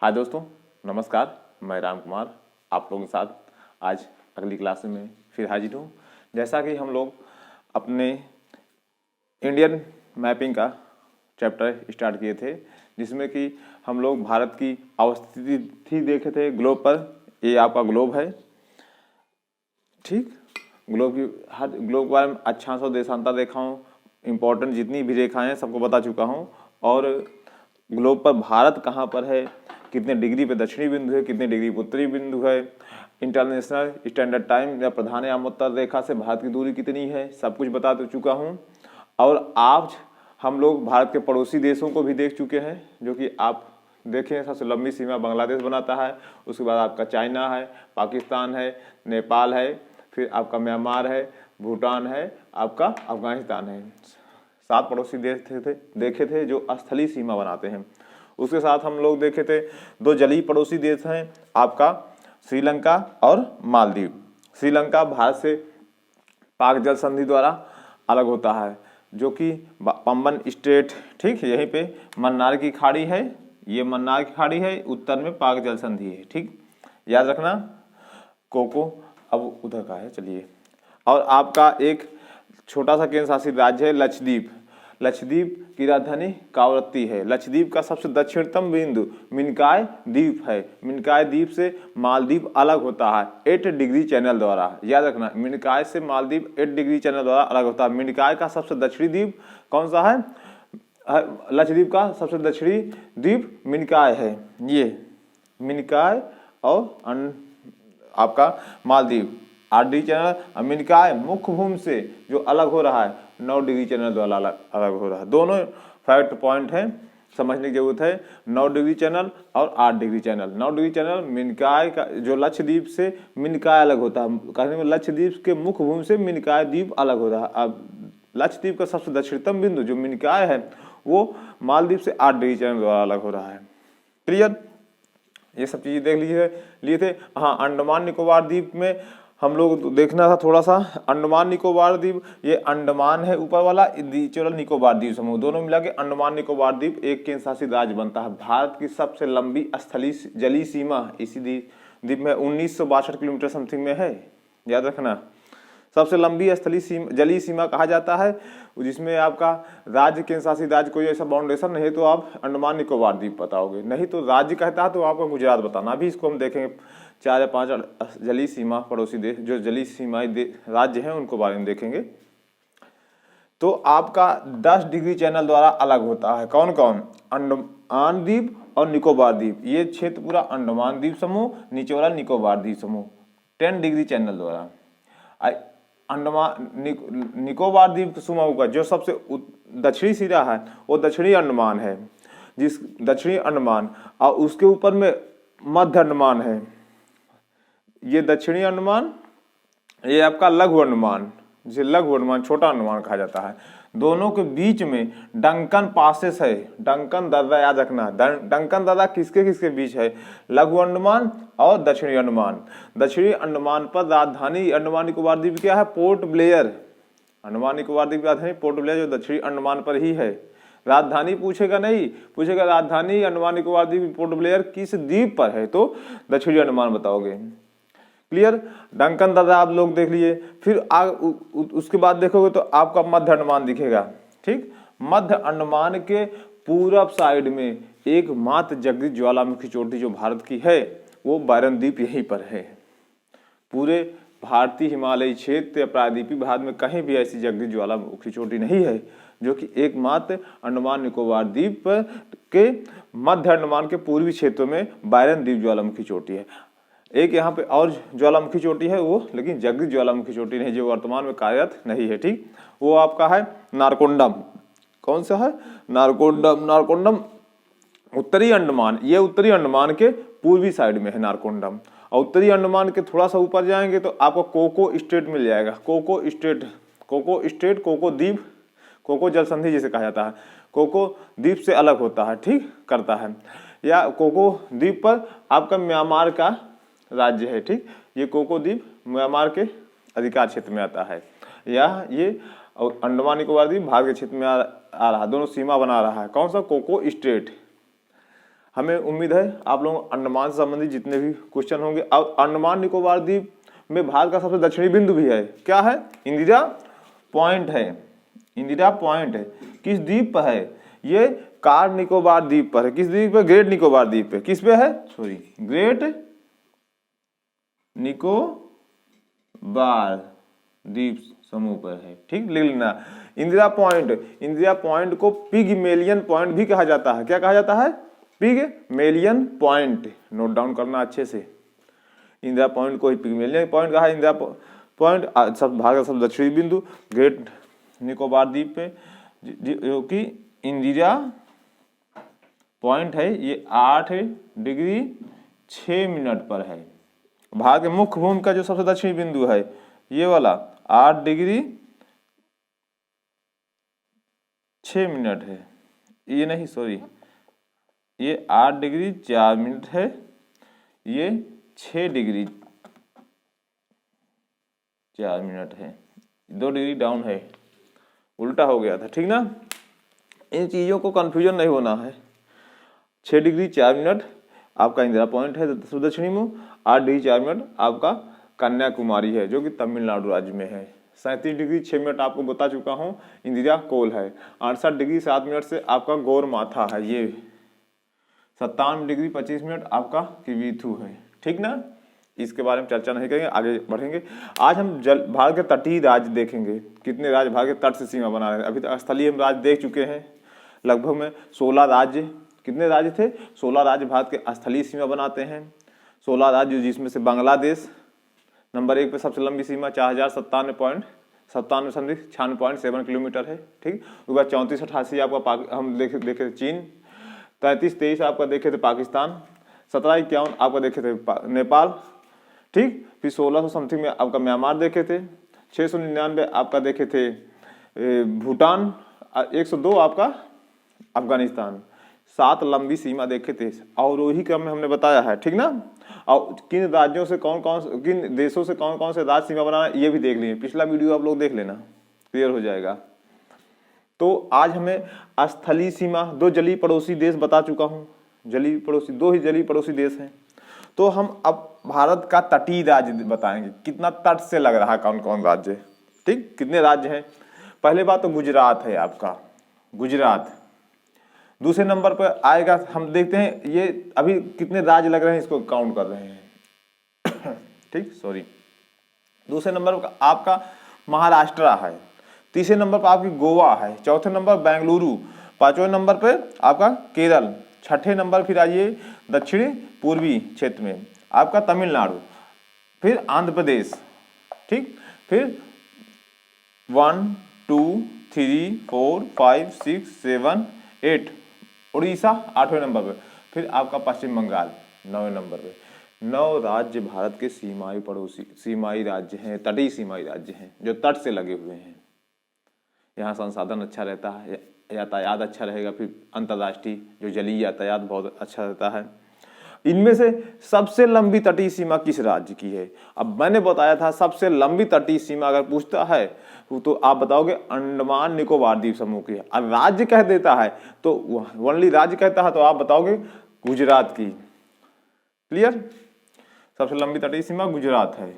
हाय दोस्तों, नमस्कार। मैं राम कुमार आप लोगों के साथ आज अगली क्लास में फिर हाजिर हूँ। जैसा कि हम लोग अपने इंडियन मैपिंग का चैप्टर स्टार्ट किए थे, जिसमें कि हम लोग भारत की अवस्थिति देखे थे ग्लोब पर। ये आपका ग्लोब है, ठीक। ग्लोब की हर ग्लोब के बारे में अक्षांश और देशांतर देखा हूँ, इम्पोर्टेंट जितनी भी रेखाएं हैं सबको बता चुका हूँ। और ग्लोब पर भारत कहाँ पर है, कितने डिग्री पे दक्षिणी बिंदु है, कितने डिग्री पे उत्तरी बिंदु है, इंटरनेशनल स्टैंडर्ड टाइम या प्रधान यामोत्तर रेखा से भारत की दूरी कितनी है, सब कुछ बता चुका हूँ। और आज हम लोग भारत के पड़ोसी देशों को भी देख चुके हैं, जो कि आप देखें सबसे लंबी सीमा बांग्लादेश बनाता है, उसके बाद आपका चाइना है, पाकिस्तान है, नेपाल है, फिर आपका म्यांमार है, भूटान है, आपका अफगानिस्तान है। 7 पड़ोसी देखे थे जो स्थलीय सीमा बनाते हैं। उसके साथ हम लोग देखे थे 2 जलीय पड़ोसी देश हैं, आपका श्रीलंका और मालदीव। श्रीलंका भारत से पाक जल संधि द्वारा अलग होता है, जो कि पंबन स्टेट, ठीक, यहीं पे मन्नार की खाड़ी है, ये मन्नार की खाड़ी है, उत्तर में पाक जल संधि है, ठीक, याद रखना। कोको अब उधर का है, चलिए। और आपका एक छोटा सा केंद्र शासित राज्य है लक्षद्वीप। लक्षद्वीप की राजधानी कावरत्ती है। लक्षद्वीप का सबसे दक्षिणतम बिंदु मिनकॉय द्वीप है। मिनकॉय द्वीप से मालदीव अलग होता है 8 डिग्री चैनल द्वारा, याद रखना। मिनकॉय से मालदीव 8 डिग्री चैनल द्वारा अलग होता है। मिनकॉय का सबसे दक्षिणी द्वीप कौन सा है? लक्षद्वीप का सबसे दक्षिणी द्वीप मिनकॉय है, ये मिनकॉय और आपका मालदीव 8 डिग्री चैनल। मिनकॉय मुख्य भूमि से जो अलग हो रहा है 9 डिग्री चैनल द्वारा अलग हो रहा है। दोनों फैक्ट पॉइंट है, समझने की जरूरत है। 9 डिग्री चैनल और 8 डिग्री चैनल। 9 डिग्री चैनल मिनकॉय का जो लक्षद्वीप से मिनकॉय अलग होता है, कहने में लक्षद्वीप के मुख्य भूमि से मिनकॉय द्वीप अलग हो रहा है। अब लक्षद्वीप का सबसे दक्षिणतम बिंदु जो मिनकॉय है वो मालदीव से 8 डिग्री चैनल द्वारा अलग हो रहा है। क्लियर? ये सब चीजें देख लिए थे। हाँ, अंडमान निकोबार द्वीप में हम लोग देखना था थोड़ा सा। अंडमान निकोबार द्वीप, ये अंडमान है ऊपर वाला, नीचे वाला निकोबार द्वीप समूह, दोनों मिला के अंडमान निकोबार द्वीप एक केंद्र शासित राज्य बनता है। भारत की सबसे लंबी स्थलीय जलीय सीमा इसी द्वीप में 1962 किलोमीटर समथिंग में है, याद रखना। सबसे लंबी स्थलीय जलीय सीमा कहा जाता है, जिसमें आपका राज्य केंद्र शासित राज्य कोई ऐसा बाउंडेशन नहीं है तो आप अंडमान निकोबार द्वीप बताओगे, नहीं तो राज्य कहता है तो आपको गुजरात बताना। अभी इसको हम देखेंगे 4 या 5 जलीय सीमा पड़ोसी देश, जो जलीय सीमाई राज्य हैं उनको बारे में देखेंगे। तो आपका 10 डिग्री चैनल द्वारा अलग होता है। कौन कौन? अंडमान द्वीप और निकोबार द्वीप। ये क्षेत्र पूरा अंडमान द्वीप समूह, नीचे वाला निकोबार द्वीप समूह 10 डिग्री चैनल द्वारा। अंडमान निकोबार द्वीप समूह का जो सबसे दक्षिणी सिरा है वो दक्षिणी अंडमान है, जिस दक्षिणी अंडमान, और उसके ऊपर में मध्य अंडमान है। ये दक्षिणी अंडमान, ये आपका लघु अंडमान, जिसे लघु अंडमान, छोटा अंडमान कहा जाता है। दोनों के बीच में डंकन पासेस है, डंकन दर्रा, याद रखना। डंकन दर्रा किसके किसके बीच है? लघु अंडमान और दक्षिणी अंडमान। दक्षिणी अंडमान पर राजधानी अंडमान निकोबार द्वीप क्या है? Port Blair. अंडमान निकोबार द्वीप की राजधानी पोर्ट ब्लेयर, जो दक्षिणी अंडमान पर ही है। राजधानी पूछेगा नहीं, पूछेगा राजधानी अंडमान निकोबार द्वीप पोर्ट ब्लेयर किस द्वीप पर है, तो दक्षिणी अंडमान बताओगे। क्लियर? डंकन दर्रा आप लोग देख लिए। फिर उसके बाद देखोगे तो आपका मध्य अंडमान दिखेगा, ठीक। मध्य अंडमान के पूरब साइड में एकमात्र जगदीश ज्वालामुखी चोटी जो भारत की है वो बायरन द्वीप यहीं पर है। पूरे भारतीय हिमालयी क्षेत्र या प्रायद्वीपीय भारत में कहीं भी ऐसी जगदीश ज्वालामुखी चोटी नहीं है, जो कि एकमात्र अंडमान निकोबार द्वीप के मध्य अंडमान के पूर्वी क्षेत्रों में बायरन द्वीप ज्वालामुखी चोटी है। एक यहाँ पे और ज्वालामुखी चोटी है वो, लेकिन जगदीश ज्वालामुखी चोटी नहीं, जो वर्तमान में कार्यरत नहीं है, ठीक। वो आपका है नारकोंडम। कौन सा है? नारकोंडम। नारकोंडम उत्तरी अंडमान, ये उत्तरी अंडमान के पूर्वी साइड में है नारकोंडम। और उत्तरी अंडमान के थोड़ा सा ऊपर जाएंगे तो आपको कोको स्टेट मिल जाएगा। कोको स्टेट, कोको द्वीप, कोको जल संधि जिसे कहा जाता है, कोको द्वीप से अलग होता है, ठीक, करता है। या कोको द्वीप पर आपका म्यांमार का राज्य है, ठीक। ये कोको द्वीप म्यांमार के अधिकार क्षेत्र में आता है, या ये अंडमान निकोबार द्वीप भारत के क्षेत्र में आ रहा है। दोनों सीमा बना रहा है। कौन सा? कोको स्टेट। हमें उम्मीद है आप लोग अंडमान से संबंधित जितने भी क्वेश्चन होंगे। अब अंडमान निकोबार द्वीप में भारत का सबसे दक्षिणी बिंदु भी है, क्या है? इंदिरा पॉइंट है। इंदिरा पॉइंट है किस द्वीप पर है? ये कार निकोबार द्वीप पर है। किस द्वीप पर? ग्रेट निकोबार द्वीप पे। किस पे है? सॉरी, ग्रेट निकोबार द्वीप समूह पर है। ठीक, लिख लेना। इंदिरा पॉइंट, इंदिरा पॉइंट को पिगमेलियन पॉइंट भी कहा जाता है। क्या कहा जाता है? Pygmalion point. नोट डाउन करना अच्छे से। इंदिरा पॉइंट को ही पिगमेलियन पॉइंट कहा है। इंदिरा पॉइंट सब भारत का सब दक्षिणी बिंदु ग्रेट निकोबार द्वीप पे, जो कि इंदिरा पॉइंट है, ये 8 डिग्री 6 मिनट पर है। भारत के मुख्य भूमि का जो सबसे दक्षिणी बिंदु है ये वाला 8 डिग्री 6 मिनट है। ये नहीं, सॉरी, ये 8 डिग्री 4 मिनट है, ये 6 डिग्री 4 मिनट है। 2 डिग्री डाउन है, उल्टा हो गया था। ठीक ना, इन चीज़ों को कंफ्यूजन नहीं होना है। 6 डिग्री 4 मिनट आपका इंदिरा पॉइंट है दक्षिणी में, 8 डिग्री 4 मिनट आपका कन्याकुमारी है जो कि तमिलनाडु राज्य में है। 37 डिग्री 6 मिनट आपको बता चुका हूँ इंदिरा कोल है। 68 डिग्री 7 मिनट से आपका गौर माथा है। ये 57 डिग्री 25 मिनट आपका किवीथू है। ठीक ना, इसके बारे में चर्चा नहीं करेंगे, आगे बढ़ेंगे। आज हम भारत के तटीय राज्य देखेंगे। कितने राज्य भारत के तट से सीमा बना रहे हैं। अभी तक स्थलीय हम राज्य देख चुके हैं लगभग में 16 राज्य। कितने राज्य थे? 16 राज्य भारत के स्थलीय सीमा बनाते हैं। 16 राज्य, जिसमें से बांग्लादेश नंबर 1 पे सबसे लंबी सीमा 4097.96 किलोमीटर है। ठीक, उसके बाद 3488 आपका हम देखे चीन, 3323 आपका देखे थे पाकिस्तान, 1751 आपका देखे थे नेपाल। ठीक, फिर 1600 समथिंग में आपका म्यांमार देखे थे, 699 आपका देखे थे भूटान, 102 आपका अफगानिस्तान। 7 लंबी सीमा देखे थे और वही क्रम में हमने बताया है। ठीक ना, और किन राज्यों से किन देशों से कौन कौन से राज्य सीमा बनाना है ये भी देख लीजिए। पिछला वीडियो आप लोग देख लेना, क्लियर हो जाएगा। तो आज हमें स्थलीय सीमा, 2 जलीय पड़ोसी देश बता चुका हूँ। जलीय पड़ोसी, 2 ही जलीय पड़ोसी देश हैं। तो हम अब भारत का तटीय राज्य बताएंगे, कितना तट से लग रहा है, कौन कौन राज्य। ठीक, कितने राज्य हैं? पहले बात तो गुजरात है आपका, गुजरात। दूसरे नंबर पर आएगा, हम देखते हैं ये अभी कितने राज्य लग रहे हैं, इसको काउंट कर रहे हैं। ठीक, सॉरी। दूसरे नंबर पर आपका महाराष्ट्र है, तीसरे नंबर पर आपकी गोवा है, चौथे नंबर बेंगलुरु, पांचवें नंबर पर आपका केरल, छठे नंबर फिर आइए दक्षिणी पूर्वी क्षेत्र में आपका तमिलनाडु, फिर आंध्र प्रदेश। ठीक, फिर 1 2 3 4 5 6 7 8 उड़ीसा 8वें नंबर पे, फिर आपका पश्चिम बंगाल 9वें नंबर पे। 9 राज्य भारत के सीमाई राज्य हैं, तटीय सीमाई राज्य हैं जो तट से लगे हुए हैं। यहाँ संसाधन अच्छा रहता है, यातायात अच्छा रहेगा, फिर अंतर्राष्ट्रीय जो जलीय यातायात बहुत अच्छा रहता है। इनमें से सबसे लंबी तटीय सीमा किस राज्य की है? अब मैंने बताया था सबसे लंबी तटीय सीमा अगर पूछता है तो आप बताओगे अंडमान निकोबार द्वीप समूह की है। अब राज्य कह देता है तो ओनली राज्य कहता है तो आप बताओगे गुजरात की। क्लियर, सबसे लंबी तटीय सीमा गुजरात है।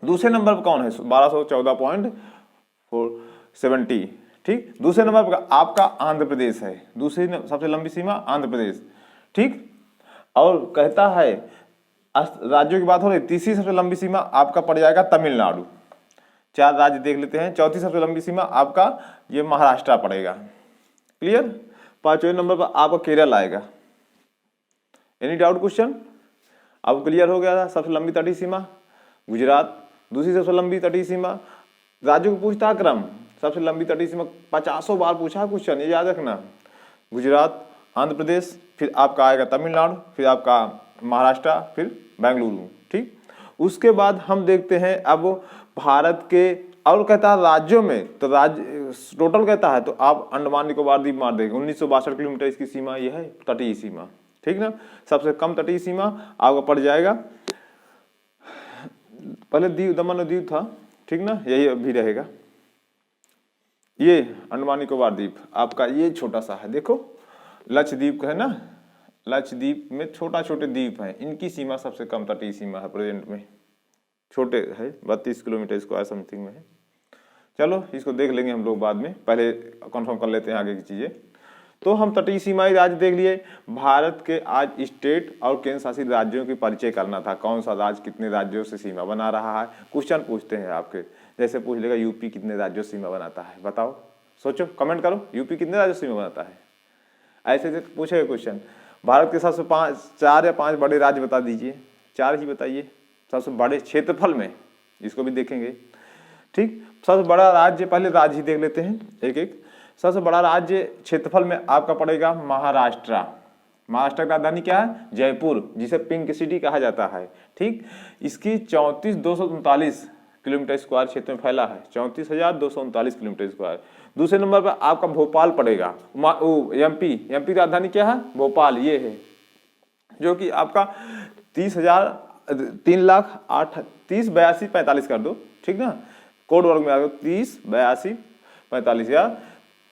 दूसरे नंबर पर कौन है? 1214.470। ठीक, दूसरे नंबर पर आपका आंध्र प्रदेश है, दूसरी सबसे लंबी सीमा आंध्र प्रदेश। ठीक, और कहता है राज्यों की बात हो रही, तीसरी सबसे लंबी सीमा आपका पड़ जाएगा तमिलनाडु। 4 राज्य देख लेते हैं। चौथी सबसे लंबी सीमा आपका ये महाराष्ट्र पड़ेगा। क्लियर, पांचवें नंबर पर आपका केरल आएगा। Any doubt question? अब क्लियर हो गया था। सबसे लंबी तटीय सीमा गुजरात, दूसरी सबसे लंबी तटीय सीमा, राज्यों को पूछता क्रम, सबसे लंबी तटीय सीमा 50 बार पूछा क्वेश्चन, ये याद रखना। गुजरात, आंध्र प्रदेश, फिर आपका आएगा तमिलनाडु, फिर आपका महाराष्ट्र, फिर बेंगलुरु। ठीक, उसके बाद हम देखते हैं अब भारत के, और कहता है राज्यों में, तो राज्य टोटल कहता है तो आप अंडमान निकोबार द्वीप मार देंगे। 1962 किलोमीटर इसकी सीमा ये है, तटीय सीमा। ठीक ना, सबसे कम तटीय सीमा आपको पड़ जाएगा, पहले द्वीप दमन और द्वीप था। ठीक ना, यही अभी रहेगा। ये अंडमान निकोबार द्वीप आपका ये छोटा सा है, देखो लक्षद्वीप का है ना, लक्षद्वीप में छोटा छोटे द्वीप हैं, इनकी सीमा सबसे कम तटीय सीमा है प्रेजेंट में, छोटे है 32 किलोमीटर स्क्वायर समथिंग में है। चलो इसको देख लेंगे हम लोग बाद में, पहले कंफर्म कर लेते हैं आगे की चीज़ें। तो हम तटीय सीमाई राज्य देख लिए। भारत के आज स्टेट और केंद्र शासित राज्यों की परिचय करना था, कौन सा राज्य कितने राज्यों से सीमा बना रहा है। क्वेश्चन पूछते हैं आपके, जैसे पूछ लेगा यूपी कितने राज्यों से सीमा बनाता है, बताओ, सोचो, कमेंट करो, यूपी कितने राज्यों से सीमा बनाता है, ऐसे पूछेगा क्वेश्चन। भारत के सबसे 4 या 5 बड़े राज्य बता दीजिए, 4 ही बताइए सबसे बड़े क्षेत्रफल में, इसको भी देखेंगे। ठीक, सबसे बड़ा राज्य, पहले राज्य ही देख लेते हैं एक एक। सबसे बड़ा राज्य क्षेत्रफल में आपका पड़ेगा महाराष्ट्र। महाराष्ट्र की राजधानी क्या है? जयपुर, जिसे पिंक सिटी कहा जाता है। ठीक, इसकी 34,239 किलोमीटर स्क्वायर क्षेत्र में फैला है, 34,239 किलोमीटर स्क्वायर। दूसरे नंबर पर आपका भोपाल पड़ेगा, एमपी की राजधानी क्या है? भोपाल, ये है, जो कि आपका 3,82,45 कर दो, ठीक ना, कोड वर्ग में आ गया 30,82,45 या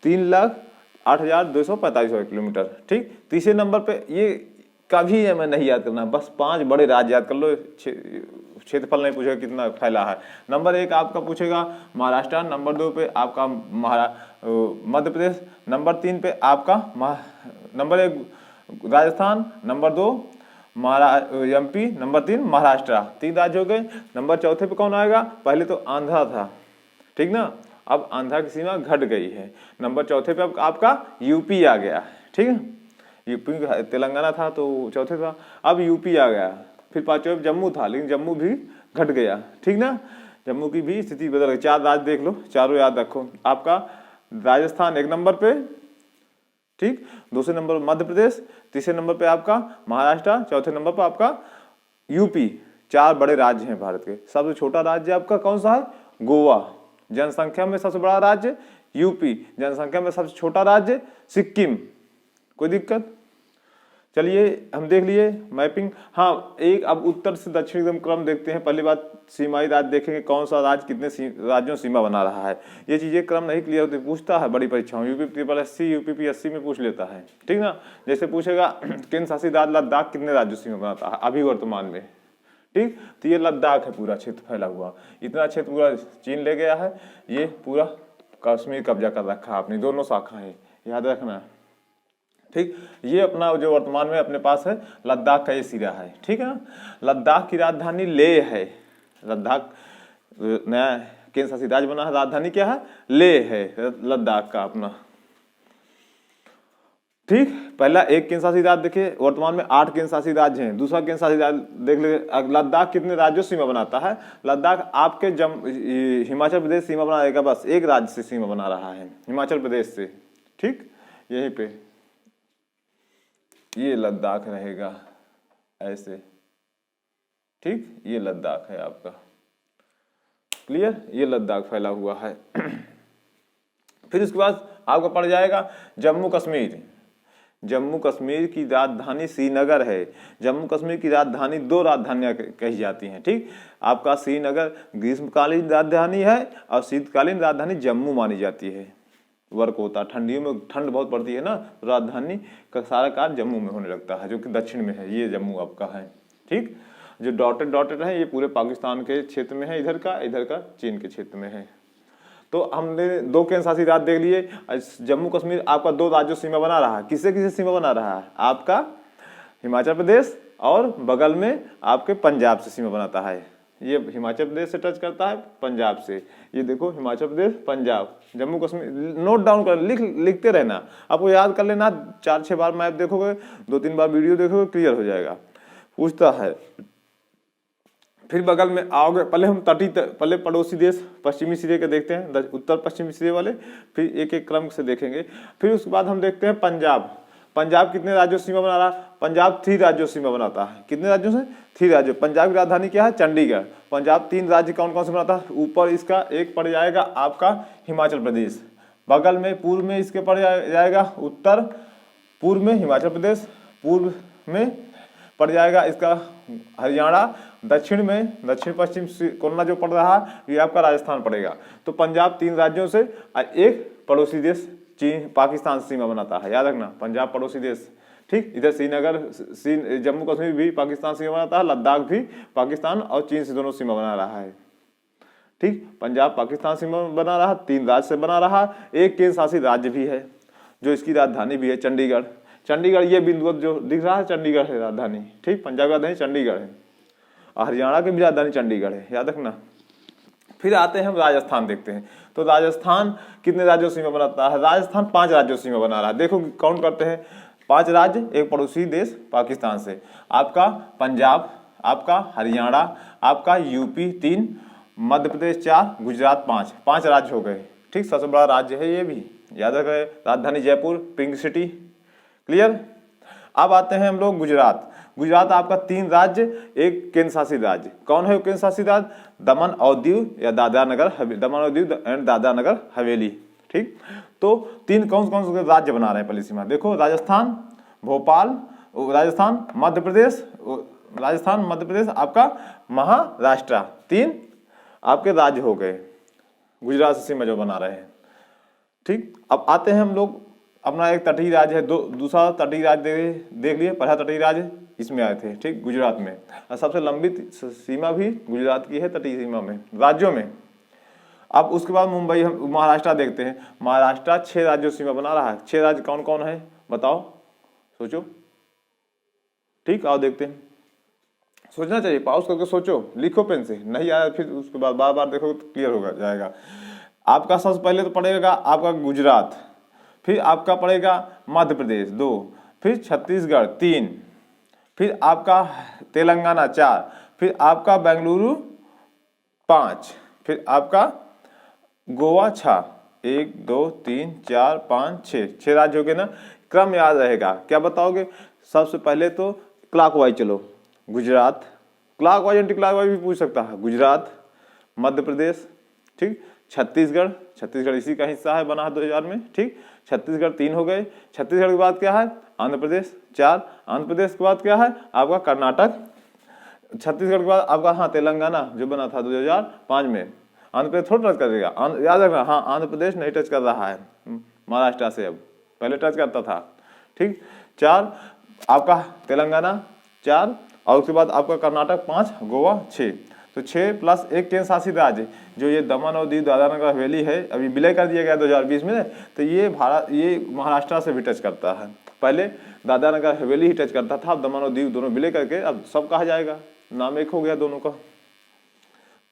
3,08,245 किलोमीटर। ठीक, तीसरे नंबर पे ये कभी हमें नहीं याद करना, बस 5 बड़े राज्य याद कर लो, क्षेत्रफल नहीं पूछेगा कितना फैला है। नंबर 1 आपका पूछेगा महाराष्ट्र, नंबर 2 पे आपका मध्य प्रदेश, नंबर 3 पे आपका number 1 Rajasthan, number 2 MP, number 3 Maharashtra. 3 राज्य हो गए। नंबर 4 पे कौन आएगा? पहले तो आंध्रा था, ठीक ना, अब आंध्रा की सीमा घट गई है। नंबर 4 पे आपका यूपी आ गया, ठीक है, यूपी तेलंगाना था तो 4 था, अब यूपी आ गया। फिर 5वें पे जम्मू था, लेकिन जम्मू भी घट गया, ठीक ना, जम्मू की भी स्थिति बदल गई। 4 राज्य देख लो, चारों याद रखो। आपका राजस्थान 1 नंबर पे, ठीक, दूसरे नंबर पर मध्य प्रदेश, तीसरे नंबर पे आपका महाराष्ट्र, चौथे नंबर पर आपका यूपी। 4 बड़े राज्य हैं भारत के। सबसे छोटा राज्य आपका कौन सा है? गोवा। जनसंख्या में सबसे बड़ा राज्य यूपी, जनसंख्या में सबसे छोटा राज्य सिक्किम। कोई दिक्कत? चलिए हम देख लिए मैपिंग। हाँ, एक अब उत्तर से दक्षिण एकदम क्रम देखते हैं। पहली बात सीमाई राज्य देखेंगे, कौन सा राज्य कितने राज्यों सीमा बना रहा है। ये चीजें क्रम नहीं क्लियर होती, पूछता है बड़ी परीक्षाओं, यूपीपीएससी, यूपीपीएससी में पूछ लेता है, ठीक ना। जैसे पूछेगा केंद्र शासित राज्य लद्दाख कितने राज्यों सीमा बनाता है अभी वर्तमान में, ठीक, तो ये लद्दाख है, पूरा क्षेत्र फैला हुआ, इतना क्षेत्र पूरा चीन ले गया है, ये पूरा कश्मीर कब्जा कर रखा है अपनी, दोनों शाखाएं, याद रखना, ठीक। ये अपना जो वर्तमान में अपने पास है लद्दाख का ये सिरा है, ठीक है ना। लद्दाख की राजधानी लेह है, लद्दाख नया केंद्र शासित राज्य बना है, राजधानी क्या है? लेह है लद्दाख का अपना, ठीक। पहला एक केंद्र शासित राज्य देखे, वर्तमान में 8 केंद्र शासित राज्य हैं। दूसरा केंद्र शासित राज्य देख ले, लद्दाख कितने राज्यों सीमा बनाता है? लद्दाख आपके हिमाचल प्रदेश सीमा बना रहेगा, बस एक राज्य से सीमा बना रहा है, हिमाचल प्रदेश से, ठीक, यहीं पे ये लद्दाख रहेगा ऐसे, ठीक, ये लद्दाख है आपका, क्लियर, ये लद्दाख फैला हुआ है। फिर उसके बाद आपका पड़ जाएगा जम्मू कश्मीर। जम्मू कश्मीर की राजधानी श्रीनगर है। जम्मू कश्मीर की राजधानी 2 राजधानियां कही जाती हैं, ठीक। आपका श्रीनगर ग्रीष्मकालीन राजधानी है और शीतकालीन राजधानी जम्मू मानी जाती है। वर्क होता है, ठंडियों में ठंड बहुत पड़ती है ना, तो राजधानी का सारा कार्य जम्मू में होने लगता है, जो कि दक्षिण में है, ये जम्मू आपका है, ठीक। जो डॉटेड है ये पूरे पाकिस्तान के क्षेत्र में है, इधर का चीन के क्षेत्र में है। तो हमने 2 केंद्र शासित राज्य देख लिए। जम्मू कश्मीर आपका 2 राज्यों सीमा बना रहा है, किससे किससे सीमा बना रहा है? आपका हिमाचल प्रदेश और बगल में आपके पंजाब से सीमा बनाता है। ये हिमाचल प्रदेश से टच करता है पंजाब से, ये देखो हिमाचल प्रदेश पंजाब जम्मू कश्मीर, नोट डाउन कर, लिखते रहना, आपको याद कर लेना, 4-6 बार मैप देखोगे, 2-3 बार वीडियो देखोगे, क्लियर हो जाएगा। पूछता है फिर बगल में आओगे, पहले हम पहले पड़ोसी देश पश्चिमी सिरे के देखते हैं, उत्तर पश्चिमी सिरे वाले, फिर एक एक क्रम से देखेंगे। फिर उसके बाद हम देखते हैं पंजाब। पंजाब कितने राज्यों सीमा बना रहा है? पंजाब 3 राज्यों सीमा बनाता है। कितने राज्यों से? 3 राज्यों। पंजाब की राजधानी क्या है? चंडीगढ़। पंजाब 3 राज्य कौन कौन से बनाता है? ऊपर इसका एक पड़ जाएगा आपका हिमाचल प्रदेश, बगल में पूर्व में इसके पड़ जाएगा उत्तर पूर्व में हिमाचल प्रदेश, पूर्व में पड़ जाएगा इसका हरियाणा, दक्षिण में दक्षिण पश्चिम कोना जो पड़ रहा है ये आपका राजस्थान पड़ेगा। तो पंजाब 3 राज्यों से एक पड़ोसी देश चीन पाकिस्तान से सीमा बनाता है, याद रखना, पंजाब पड़ोसी देश, ठीक, इधर श्रीनगर जम्मू कश्मीर भी पाकिस्तान सीमा बनाता है, लद्दाख भी पाकिस्तान और चीन से दोनों सीमा बना रहा है। ठीक, पंजाब पाकिस्तान सीमा बना रहा, 3 राज्य से बना रहा, एक केंद्र शासित राज्य भी है जो इसकी राजधानी भी है चंडीगढ़। चंडीगढ़ ये बिंदु जो दिख रहा है चंडीगढ़ है राजधानी। ठीक, पंजाब की राजधानी चंडीगढ़ है और हरियाणा की भी राजधानी चंडीगढ़ है, याद रखना। फिर आते हैं हम राजस्थान देखते हैं। तो राजस्थान कितने राज्यों सीमा बनाता है? राजस्थान 5 राज्यों सीमा बना रहा है। देखो काउंट करते हैं, 5 राज्य, एक पड़ोसी देश पाकिस्तान से, आपका पंजाब, आपका हरियाणा, आपका यूपी 3, मध्य प्रदेश 4, गुजरात 5, 5 राज्य हो गए। ठीक, सबसे बड़ा राज्य है ये भी, याद रखें। राजधानी जयपुर, पिंक सिटी, क्लियर। अब आते हैं हम लोग गुजरात। गुजरात आपका 3 राज्य, एक केंद्र शासित राज्य। कौन है केंद्र शासित राज्य? दमन और दीव या दादरा नगर हवेली, दमन और दीव एंड दादरा नगर हवेली। ठीक, तो 3 कौन कौन से राज्य बना रहे हैं पहली सीमा? देखो राजस्थान, भोपाल, राजस्थान मध्य प्रदेश आपका महाराष्ट्र, 3 आपके राज्य हो गए गुजरात से सीमा जो बना रहे हैं। ठीक, अब आते हैं हम लोग, अपना एक तटीय राज्य है, दूसरा तटीय राज्य देख लिए। पहला तटीय राज्य इसमें आए थे, ठीक, गुजरात में। और सबसे लंबी सीमा भी गुजरात की है तटीय सीमा में, राज्यों में। अब उसके बाद मुंबई, हम महाराष्ट्र देखते हैं। महाराष्ट्र 6 राज्यों सीमा बना रहा है। 6 राज्य कौन कौन है बताओ, सोचो। ठीक, आओ देखते हैं। सोचना चाहिए, पॉज करके सोचो, लिखो पेन से, नहीं आया फिर उसके बाद बार बार देखो तो क्लियर होगा जाएगा। आपका सबसे पहले तो पड़ेगा आपका गुजरात, फिर आपका पड़ेगा मध्य प्रदेश 2, फिर छत्तीसगढ़ 3, फिर आपका तेलंगाना 4, फिर आपका बेंगलुरु 5, फिर आपका गोवा 6, 1 2 3 4 5 6 राज्य हो गए ना। क्रम याद रहेगा, क्या बताओगे? सबसे पहले तो क्लॉकवाइज चलो, गुजरात, क्लॉकवाइज एंटी क्लॉकवाइज भी पूछ सकता है। गुजरात, मध्य प्रदेश, ठीक, छत्तीसगढ़ इसी का हिस्सा है, बना है 2000 में। ठीक, छत्तीसगढ़ 3 हो गए। छत्तीसगढ़ के बाद क्या है? आंध्र प्रदेश 4, आंध्र प्रदेश के बाद क्या है आपका? कर्नाटक। छत्तीसगढ़ के बाद आपका हाँ तेलंगाना जो बना था 2005 में। आंध्र प्रदेश थोड़ा टच करेगा, याद रखना। हाँ, आंध्र प्रदेश नहीं टच कर रहा है महाराष्ट्र से, अब पहले टच करता था। ठीक, 4 आपका तेलंगाना 4, और उसके बाद आपका कर्नाटक 5, गोवा 6। तो 6 प्लस 1 केंद्र शासित राज्य जो ये दमन और दीव दादरा नगर हवेली है, अभी विलय कर दिया गया 2020 में। तो ये महाराष्ट्र से भी टच करता है। पहले दादरा नगर हवेली ही टच करता था, अब दमन और दीव दोनों विलय करके अब सब कहा जाएगा, नाम एक हो गया दोनों का।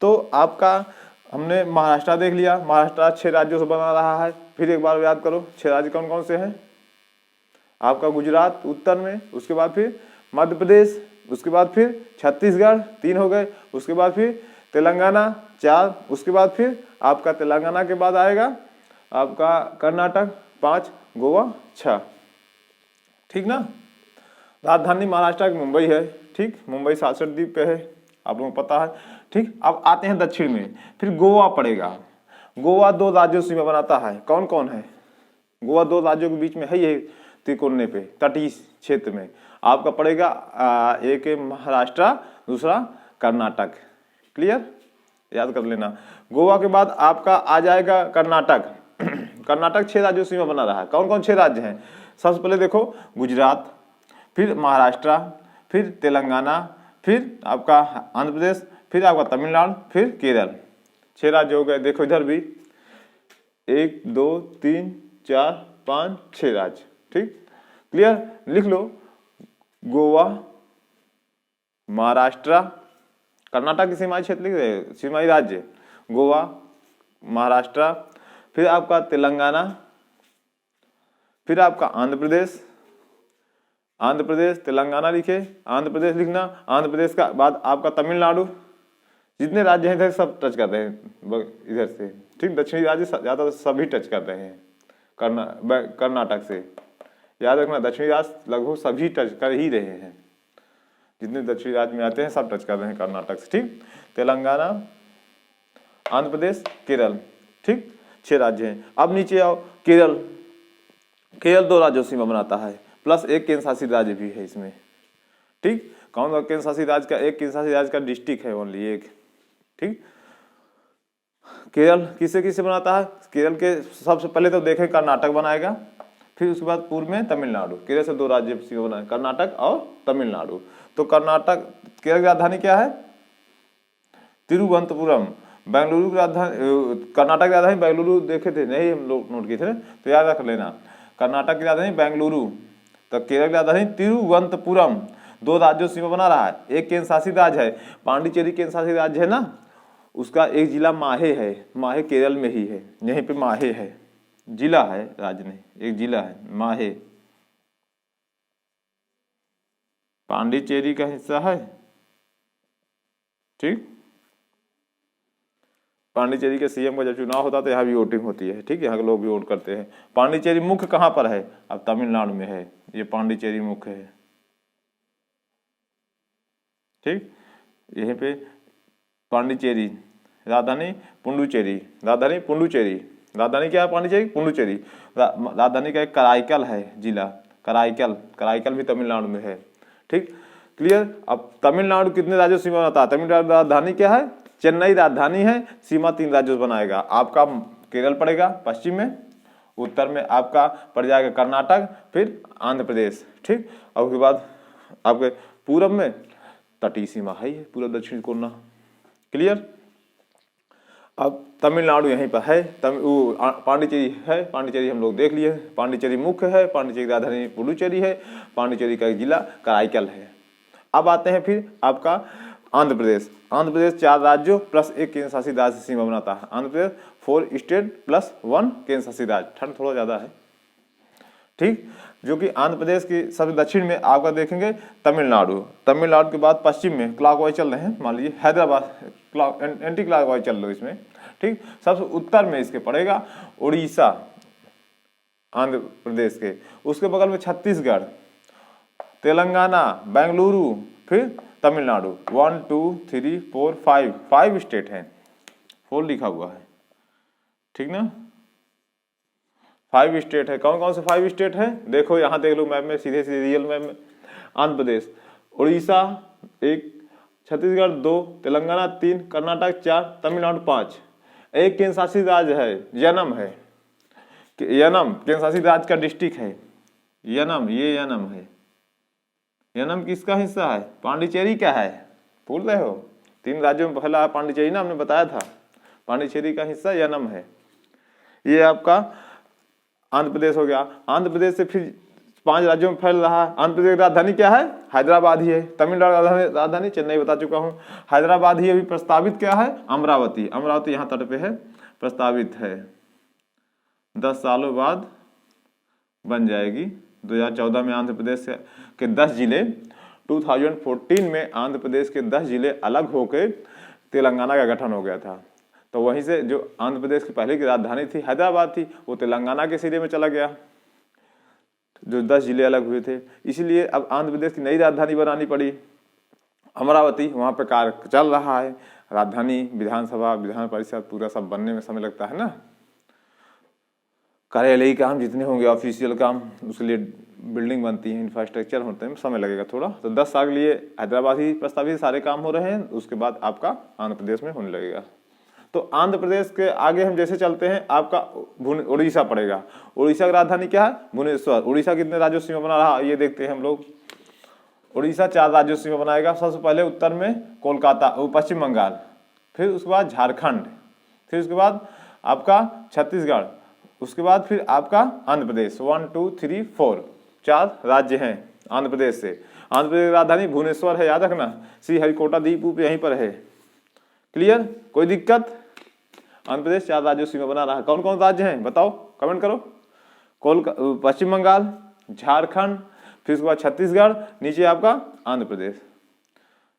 तो आपका हमने महाराष्ट्र देख लिया। महाराष्ट्र 6 राज्यों से बना रहा है। फिर एक बार याद करो 6 राज्य कौन कौन से हैं? आपका गुजरात उत्तर में, उसके बाद फिर मध्य प्रदेश, उसके बाद फिर छत्तीसगढ़ 3 हो गए, उसके बाद फिर तेलंगाना 4, उसके बाद फिर आपका तेलंगाना के बाद आएगा आपका कर्नाटक 5, गोवा 6। ठीक ना। राजधानी महाराष्ट्र की मुंबई है। ठीक, मुंबई सालसर द्वीप पे है, आप लोगों को पता है। ठीक, अब आते हैं दक्षिण में, फिर गोवा पड़ेगा। गोवा 2 राज्यों सीमा बनाता है। कौन कौन है? गोवा 2 राज्यों के बीच में है, ये त्रिकोणे पे तटीय क्षेत्र में आपका पड़ेगा एक महाराष्ट्र, दूसरा कर्नाटक। क्लियर, याद कर लेना। गोवा के बाद आपका आ जाएगा कर्नाटक। कर्नाटक 6 राज्यों सीमा बना रहा है। कौन कौन 6 राज्य हैं? सबसे पहले देखो गुजरात, फिर महाराष्ट्र, फिर तेलंगाना, फिर आपका आंध्र प्रदेश, फिर आपका तमिलनाडु, फिर केरल। 6 राज्य हो गए। देखो इधर भी 1 2 3 4 5 6 राज्य। ठीक, क्लियर, लिख लो। गोवा, महाराष्ट्र, कर्नाटक की सीमाई क्षेत्र लिख रहे, सीमाई राज्य गोवा, महाराष्ट्र, फिर आपका तेलंगाना, फिर आपका आंध्र प्रदेश, तेलंगाना लिखे, आंध्र प्रदेश लिखना। आंध्र प्रदेश का बाद आपका तमिलनाडु। जितने राज्य हैं इधर सब टच कर रहे हैं इधर से। ठीक, दक्षिणी राज्य ज्यादा सभी टच कर रहे हैं कर्नाटक से। याद रखना, दक्षिणी राज्य लगभग सभी टच कर ही रहे हैं। जितने दक्षिणी राज्य में आते हैं सब टच कर रहे हैं कर्नाटक से। ठीक, तेलंगाना, आंध्र प्रदेश, केरल। ठीक, 6 राज्य हैं। अब नीचे आओ, केरल 2 राज्यों सीमा बनाता है, प्लस 1 केंद्र शासित राज्य भी है इसमें। ठीक, कौन सा केंद्र शासित राज्य का? एक केंद्र शासित राज्य का डिस्ट्रिक्ट है ओनली एक। ठीक, केरल किसे किसे बनाता है? केरल के सबसे पहले तो देखें कर्नाटक बनाएगा, फिर उसके बाद पूर्व में तमिलनाडु। केरल से 2 राज्य सीमा बना, कर्नाटक और तमिलनाडु। तो कर्नाटक, केरल की राजधानी क्या है? तिरुवनंतपुरम। बेंगलुरु की राजधानी, कर्नाटक की राजधानी बेंगलुरु देखे थे, नहीं हम लोग नोट किए थे, तो याद रख लेना। कर्नाटक की राजधानी बेंगलुरु, तो केरल की राजधानी तिरुवनंतपुरम। 2 राज्यों सीमा बना रहा है। एक केंद्र शासित राज्य है, पांडिचेरी केंद्र शासित राज्य है ना, उसका एक जिला माहे है। माहे केरल में ही है, यहीं पे माहे है, जिला है, राज्य नहीं, एक जिला है माहे। पांडिचेरी का हिस्सा है, ठीक। पांडिचेरी के सीएम का जब चुनाव होता है तो यहाँ भी वोटिंग होती है, ठीक है, यहाँ के लोग भी वोट करते हैं। पांडिचेरी मुख्य कहाँ पर है? अब तमिलनाडु में है, ये पांडिचेरी मुख्य है, ठीक। यहीं पे पांडिचेरी, राजधानी पुडुचेरी, राजधानी पुडुचेरी, राजधानी क्या है? पांडिचेरी, पुडुचेरी। राजधानी का एक कराईकल है जिला, कराईकल, कराईकल भी तमिलनाडु में है, ठीक, क्लियर। अब तमिलनाडु कितने राज्यों से सीमा बनाता है? तमिलनाडु राजधानी क्या है? चेन्नई राजधानी है। सीमा 3 राज्यों से बनाएगा। आपका केरल पड़ेगा पश्चिम में, उत्तर में आपका पड़ जाएगा कर्नाटक, फिर आंध्र प्रदेश, ठीक। और उसके बाद आपके पूरब में तटीय सीमा है, पूर्व दक्षिण कोना, क्लियर। अब तमिलनाडु यहीं पर है, पांडिचेरी है, पांडिचेरी हम लोग देख लिए, पांडिचेरी मुख्य है, पांडिचेरी की राजधानी पुडुचेरी है, पांडिचेरी का जिला कराईकल है। अब आते हैं फिर आपका आंध्र प्रदेश। आंध्र प्रदेश 4 राज्यों प्लस 1 केंद्र शासित राज्य से सीमा बनाता है। आंध्र प्रदेश 4 स्टेट प्लस 1 केंद्र शासित राज्य। ठंड थोड़ा ज्यादा है, ठीक। जो कि आंध्र प्रदेश की सबसे दक्षिण में आपका देखेंगे तमिलनाडु, तमिलनाडु के बाद पश्चिम में क्लॉकवाइज चल रहे हैं, मान लीजिए हैदराबाद एंटी क्लॉकवाइज चल रहे हो इसमें, ठीक। सबसे उत्तर में इसके पड़ेगा उड़ीसा, आंध्र प्रदेश के, उसके बगल में छत्तीसगढ़, तेलंगाना, बेंगलुरु, फिर तमिलनाडु। 1 2 3 4 5 स्टेट हैं, 4 लिखा हुआ है, ठीक ना, 5 स्टेट है। कौन कौन से 5 स्टेट है? देखो यहाँ देख लो मैप में, सीधे सीधे रियल मैप में। आंध्र प्रदेश, उड़ीसा 1, छत्तीसगढ़ 2, तेलंगाना 3, कर्नाटक 4, तमिलनाडु 5। एक केंद्र शासित राज्य है, यनम है, यनम केंद्र शासित राज्य का डिस्ट्रिक्ट है यनम, ये यनम है। यनम किसका हिस्सा है? पांडिचेरी का है, भूल रहे हो? 3 राज्यों में पहला पांडिचेरी ना, हमने बताया था, पांडिचेरी का हिस्सा यनम है। ये आपका आंध्र प्रदेश हो गया। आंध्र प्रदेश से फिर 5 राज्यों में फैल रहा है। आंध्र प्रदेश की राजधानी क्या है? हैदराबाद ही है। तमिलनाडु राजधानी चेन्नई बता चुका हूँ, हैदराबाद ही अभी प्रस्तावित क्या है? अमरावती। अमरावती यहाँ तट पे है, प्रस्तावित है, 10 सालों बाद बन जाएगी। 2014 में आंध्र प्रदेश के 10 जिले, 2014 में आंध्र प्रदेश के 10 जिले अलग होकर तेलंगाना का गठन हो गया था। तो वहीं से जो आंध्र प्रदेश की पहले की राजधानी थी हैदराबाद थी, वो तेलंगाना के सिरे में चला गया, जो 10 जिले अलग हुए थे। इसलिए अब आंध्र प्रदेश की नई राजधानी बनानी पड़ी अमरावती। वहाँ पर कार्य चल रहा है। राजधानी, विधानसभा, विधान परिषद पूरा सब बनने में समय लगता है ना। कार्यालयी काम जितने होंगे, ऑफिशियल काम, उसके लिए बिल्डिंग बनती है, इंफ्रास्ट्रक्चर होते हैं, समय लगेगा थोड़ा। तो 10 साल के लिए हैदराबाद ही प्रस्तावित सारे काम हो रहे हैं, उसके बाद आपका आंध्र प्रदेश में होने लगेगा। तो आंध्र प्रदेश के आगे हम जैसे चलते हैं, आपका उड़ीसा पड़ेगा। उड़ीसा की राजधानी क्या है? भुवनेश्वर। उड़ीसा कितने राज्यों सीमा बना रहा, ये देखते हैं हम लोग। उड़ीसा 4 राज्यों सीमा बनाएगा। सबसे पहले उत्तर में कोलकाता, पश्चिम बंगाल, फिर उसके बाद झारखंड, फिर उसके बाद आपका छत्तीसगढ़, उसके बाद फिर आपका आंध्र प्रदेश। 1 2 3 4 4 राज्य हैं आंध्र प्रदेश से। आंध्र प्रदेश की राजधानी भुवनेश्वर है, याद रखना। श्रीहरिकोटा द्वीप यहीं पर है, क्लियर? कोई दिक्कत? आंध्र प्रदेश 4 राज्यों सीमा बना रहा है। कौन कौन राज्य हैं बताओ, कमेंट करो। पश्चिम बंगाल, झारखंड, फिर उसके बाद छत्तीसगढ़, नीचे आपका आंध्र प्रदेश,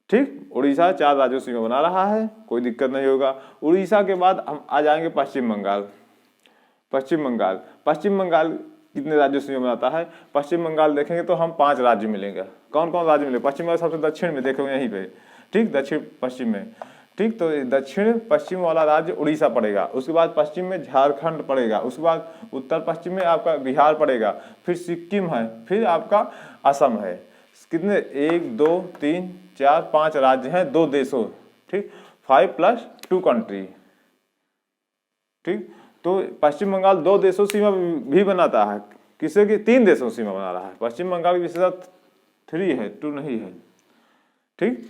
ठीक। उड़ीसा 4 राज्यों सीमा बना रहा है, कोई दिक्कत नहीं होगा। उड़ीसा के बाद हम आ जाएंगे पश्चिम बंगाल। पश्चिम बंगाल, पश्चिम बंगाल कितने राज्यों से बनाता है? पश्चिम बंगाल देखेंगे तो हम 5 राज्य मिलेंगे। कौन कौन राज्य मिलेंगे? पश्चिम बंगाल सबसे दक्षिण में, देखो यहीं पे, ठीक, दक्षिण पश्चिम में, ठीक। तो दक्षिण पश्चिम वाला राज्य उड़ीसा पड़ेगा। उसके बाद पश्चिम में झारखंड पड़ेगा, उसके बाद उत्तर पश्चिम में आपका बिहार पड़ेगा, फिर सिक्किम है, फिर आपका असम है। कितने? 1 2 3 4 5 राज्य हैं, 2 देशों, ठीक। 5 + 2 कंट्री, ठीक। तो पश्चिम बंगाल 2 देशों सीमा भी बनाता है, किससे की 3 देशों से सीमा बना रहा है। पश्चिम बंगाल की विशेषता 3 है, 2 नहीं है, ठीक।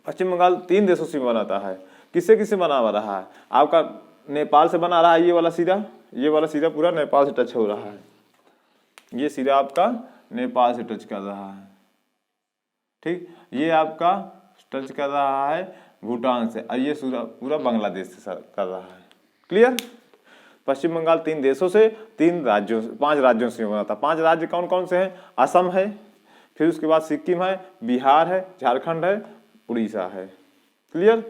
पश्चिम बंगाल 3 देशों से बनाता है। किससे किससे बना रहा है, आपका नेपाल से बना रहा है, ये वाला सीधा पूरा नेपाल से टच हो रहा है, ये सीधा आपका नेपाल से टच कर रहा है, ठीक। ये आपका टच कर रहा है भूटान से, और ये पूरा बांग्लादेश से कर रहा है। क्लियर। पश्चिम बंगाल 3 देशों से 5 राज्यों से बना था। 5 राज्य कौन कौन से हैं, असम है, फिर उसके बाद सिक्किम है, बिहार है, झारखंड है, उड़ीसा है। क्लियर।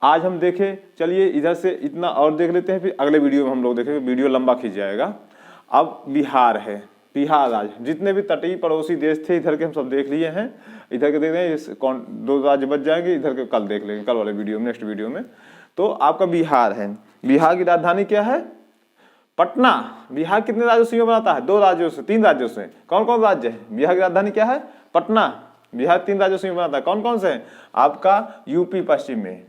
आज हम देखें, चलिए इधर से इतना और देख लेते हैं, फिर अगले वीडियो में हम लोग देखेंगे, वीडियो लंबा खींच जाएगा। अब बिहार है, बिहार राज्य, जितने भी तटीय पड़ोसी देश थे इधर के हम सब देख लिए हैं, इधर के देख रहे हैं, 2 राज्य बच जाएंगे, इधर के कल देख लेंगे, कल वाले वीडियो में, नेक्स्ट वीडियो में। तो आपका बिहार है, बिहार की राजधानी क्या है, पटना। बिहार कितने राज्यों से बनाता है, 2 राज्यों से, 3 राज्यों से। कौन कौन राज्य है, बिहार की राजधानी क्या है, पटना। बिहार 3 राज्यों से बनाता है, कौन कौन से हैं, आपका यूपी पश्चिम में,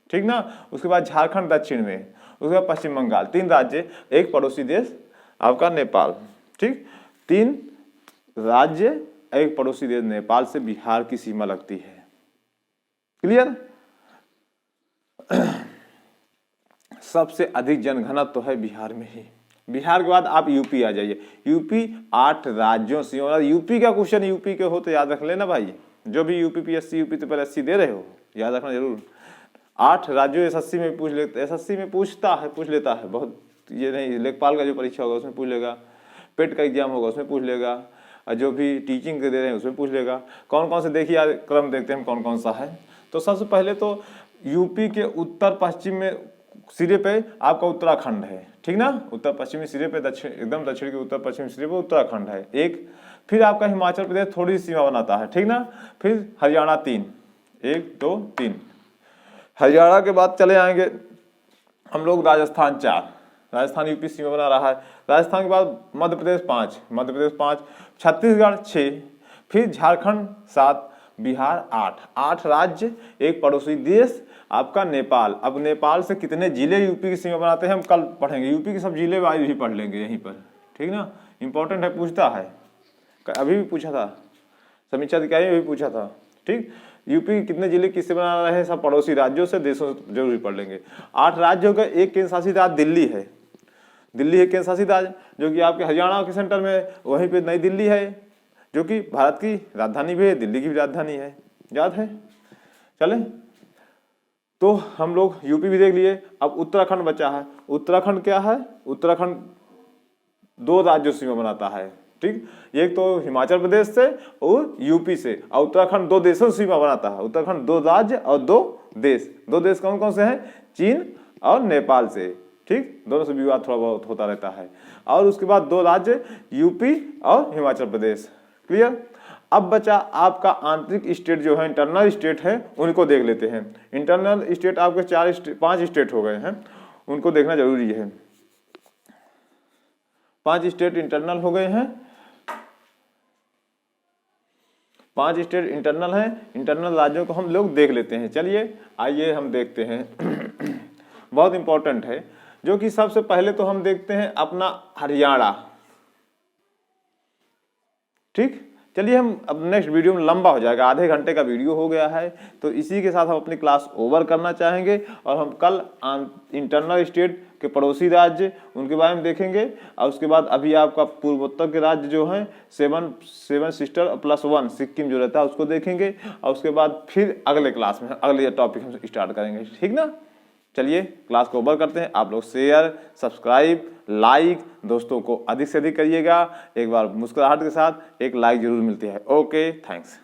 ठीक ना, उसके बाद झारखंड दक्षिण में, उसके बाद पश्चिम बंगाल। 3 राज्य, एक पड़ोसी देश आपका नेपाल, ठीक। 3 राज्य, एक पड़ोसी देश नेपाल से बिहार की सीमा लगती है। क्लियर। सबसे अधिक जनघनत्व तो है बिहार में ही। बिहार के बाद आप यूपी आ जाइए, यूपी 8 राज्यों से, यूपी का क्वेश्चन यूपी के हो तो याद रख लेना भाई, जो भी यूपी पीएससी यूपी तो पहले एससी दे रहे हो, याद रखना जरूर। 8 राज्यों एसएससी में पूछ लेते, एसएससी में पूछ लेता है बहुत, ये नहीं, लेखपाल का जो परीक्षा होगा उसमें पूछ लेगा, पेट का एग्जाम होगा उसमें पूछ लेगा, और जो भी टीचिंग के दे रहे हैं उसमें पूछ लेगा। कौन कौन से देखिए क्रम देखते हैं कौन कौन सा है। तो सबसे पहले तो यूपी के उत्तर पश्चिम में सिरे पे आपका उत्तराखंड है, ठीक ना, उत्तर पश्चिमी सिरे पे, दक्षिण एकदम दक्षिण के उत्तर पश्चिमी सिरे पे उत्तराखंड है एक। फिर आपका हिमाचल प्रदेश थोड़ी सीमा बनाता है, ठीक ना। फिर हरियाणा 3, 1 2 3। हरियाणा के बाद चले आएंगे हम लोग राजस्थान 4, राजस्थान यूपी सीमा बना रहा है। राजस्थान के बाद मध्य प्रदेश 5, छत्तीसगढ़ 6, फिर झारखंड 7, बिहार 8 राज्य, एक पड़ोसी देश आपका नेपाल। अब नेपाल से कितने जिले यूपी की सीमा बनाते हैं हम कल पढ़ेंगे, यूपी के सब जिले वाइज भी पढ़ लेंगे यहीं पर, ठीक ना, इंपॉर्टेंट है, पूछता है, अभी भी पूछा था, समीक्षा अधिकारी ने भी पूछा था, ठीक। यूपी कितने जिले किससे बना रहे हैं, सब पड़ोसी राज्यों से, देशों से जरूर पढ़ लेंगे। 8 राज्यों का एक केंद्र शासित राज्य दिल्ली है, दिल्ली है केंद्र शासित राज्य, जो कि आपके हरियाणा के सेंटर में, वहीं पे नई दिल्ली है, जो कि भारत की राजधानी भी है, दिल्ली की भी राजधानी है, याद है। चले, तो हम लोग यूपी भी देख लिए। अब उत्तराखंड बचा है। उत्तराखंड क्या है, उत्तराखंड 2 राज्यों से सीमा बनाता है, ठीक। एक तो हिमाचल प्रदेश से और यूपी से, और उत्तराखंड 2 देशों से सीमा बनाता है। उत्तराखंड 2 राज्य और 2 देश। 2 देश कौन कौन से हैं, चीन और नेपाल से, ठीक। दोनों से विवाद थोड़ा बहुत होता रहता है। और उसके बाद 2 राज्य यूपी और हिमाचल प्रदेश। क्लियर। अब बचा आपका आंतरिक स्टेट जो है, इंटरनल स्टेट है, उनको देख लेते हैं। इंटरनल स्टेट आपके 5 स्टेट हो गए हैं, उनको देखना जरूरी है। 5 स्टेट इंटरनल हो गए हैं, 5 स्टेट इंटरनल हैं। इंटरनल राज्यों को हम लोग देख लेते हैं। चलिए आइए हम देखते हैं बहुत इंपॉर्टेंट है, जो कि सबसे पहले तो हम देखते हैं अपना हरियाणा, ठीक। चलिए हम अब नेक्स्ट वीडियो में लंबा हो जाएगा, आधे घंटे का वीडियो हो गया है, तो इसी के साथ हम अपनी क्लास ओवर करना चाहेंगे, और हम कल इंटरनल स्टेट के पड़ोसी राज्य उनके बारे में देखेंगे। और उसके बाद अभी आपका पूर्वोत्तर के राज्य जो हैं 7 सिस्टर +1 सिक्किम जो रहता है उसको देखेंगे, और उसके बाद फिर अगले क्लास में अगले टॉपिक हम स्टार्ट करेंगे, ठीक ना। चलिए क्लास को ओवर करते हैं। आप लोग शेयर, सब्सक्राइब, लाइक दोस्तों को अधिक से अधिक करिएगा। एक बार मुस्कुराहट के साथ एक लाइक जरूर मिलती है। Okay, thanks.